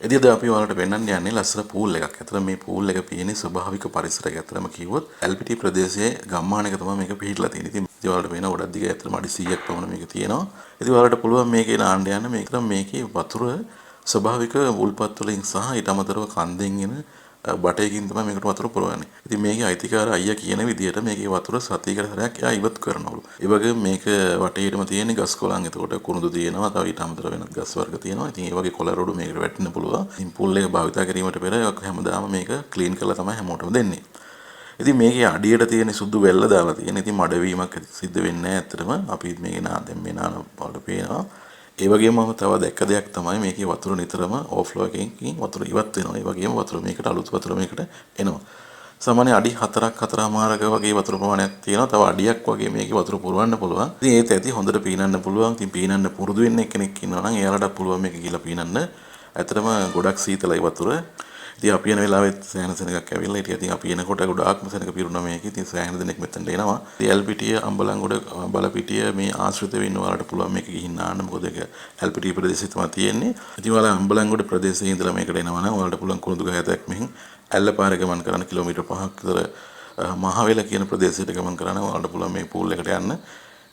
එදිද අපි ඔයාලට පෙන්වන්න යන්නේ ලස්සන පූල් එකක්. ඇත්තට මේ පූල් එක පේන්නේ ස්වභාවික පරිසරයක. ඇත්තටම කිව්වොත් LPT ප්‍රදේශයේ ගම්මානයක තමයි මේක පිහිටලා තියෙන්නේ. ඉතින් ඔයාලට පේන ගොඩක් දිග ඇත්තටම අඩි 100ක් පමණ මේක තියෙනවා. ඉතින් ඔයාලට පුළුවන් මේකේ නාන්න යන්න මේකේ වතුර ස්වභාවික උල්පත් වලින් සහ ඊට අමතරව කන්දෙන් එන බටයකින් තමයි මේකට වතුර පුරවන්නේ. ඉතින් මේකේ අයිතිකාර අයියා කියන විදිහට මේකේ වතුර සතියකට සැරයක් එයා ඉවත් කරනවලු. ඒ වගේම මේක වටේටම තියෙන ගස් කොළන්, එතකොට කුරුඳු තියෙනවා, තව ඊට අමතරව වෙනත් ගස් වර්ග තියෙනවා. ඉතින් ඒ වගේ කොළ රොඩු මේකට වැටෙන්න පුළුවන්. ඉතින් පූල් එක භාවිත කිරීමට පෙර හැමදාම මේක ක්ලීන් කරලා තමයි හැමෝටම දෙන්නේ. ඉතින් මේකේ අඩියට තියෙන සුදු වැල්ල දාලා තියෙන. ඉතින් මඩවීමක් සිද්ධ වෙන්නේ නැහැ ඇත්තටම. අපි මේක දැන් මේ නාන වලට පේනවා. ඒ වගේම මම තව දැක්ක දෙයක් තමයි මේකේ වතුර නිතරම ඕවර්ෆ්ලෝ එකකින් වතුර ඉවත් වෙනවා. ඒ වගේම වතුර මේකට අලුත් වතුර මේකට එනවා. සාමාන්‍ය අඩි 4ක් වගේ වතුර ප්‍රමාණයක් තියෙනවා. තව අඩියක් වගේ මේකේ වතුර පුරවන්න පුළුවන්. ඉතින් ඒත් ඇති හොඳට පීනන්න පුළුවන්. ඉතින් පීනන්න පුරුදු වෙන්න කෙනෙක් ඉන්නවා නම් එයාලට පුළුවන් මේක ගිහලා පීනන්න. ඇත්තටම ගොඩක් සීතලයි වතුර. ඉතින් අපි යන වෙලාවෙත් සෑහෙන සෙනඟක් ඇවිල්ලා හිටියා. ඉතින් අපි එනකොට ගොඩාක්ම සෙනඟ පිරුණා මේකේ. ඉතින් සෑහෙන දෙනෙක් මෙතනට එනවා. ඉතින් එල්පිටිය අම්බලන්ගොඩ බලපිටිය මේ ආශ්‍රිත වෙන්න ඔයාලට පුළුවන් මේක ගිහින් නාන්න. මොකද ඒක එල්පිටිය ප්‍රදේශයේ තමයි තියෙන්නේ. ඉතින් ඔයාලා අම්බලන්ගොඩ ප්‍රදේශයේ ඉඳලා මේකට එනවා නම් ඔයාලට පුළුවන් කුරුඳු ගහ ඇතක් මෙහින් ඇල්ලපාර ගමන් කරන්න කිලෝමීටර් 5ක් විතර මහවෙල කියන ප්‍රදේශයට ගමන් කරන්න ඔයාලට පුළුවන් මේ පූල් එකට යන්න.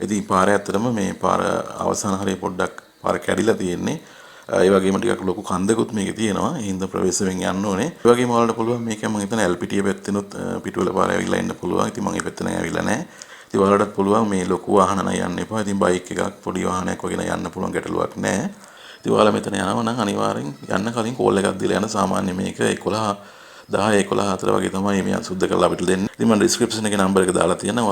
ඉතින් පාරේ ඇත්තටම මේ පාර අවසාන හරිය පොඩ්ඩක් පාර කැඩිලා තියෙන්නේ. ඒ වගේම ටිකක් ලොකු කන්දකුත් මේකේ තියෙනවා. ඒ හින්දා ප්‍රවේශයෙන් යන්න ඕනේ. ඒ වගේම ඔයාලට පුළුවන් මේක මම හිතන LPT පැත්තෙනුත් පිටුවල පාර ඇවිල්ලා එන්න පුළුවන්. ඉතින් මම මේ පැත්තෙන් ඇවිල්ලා නැහැ. ඉතින් ඔයාලටත් පුළුවන් මේ ලොකු වාහන නම් යන්න එපා. ඉතින් බයික් එකක් පොඩි වාහනයක් වගේ නම් යන්න පුළුවන්, ගැටලුවක් නැහැ. ඉතින් ඔයාලා මෙතන යනවා නම් අනිවාර්යෙන් යන්න කලින් කෝල් එකක් දීලා යන්න. සාමාන්‍ය මේක 10 11 4 වගේ තමයි මෙයා සුද්ධ කරලා අපිට දෙන්නේ. ඉතින් මම ඩිස්ක්‍රිප්ෂන් එකේ නම්බර් එක දාලා තියෙනවා.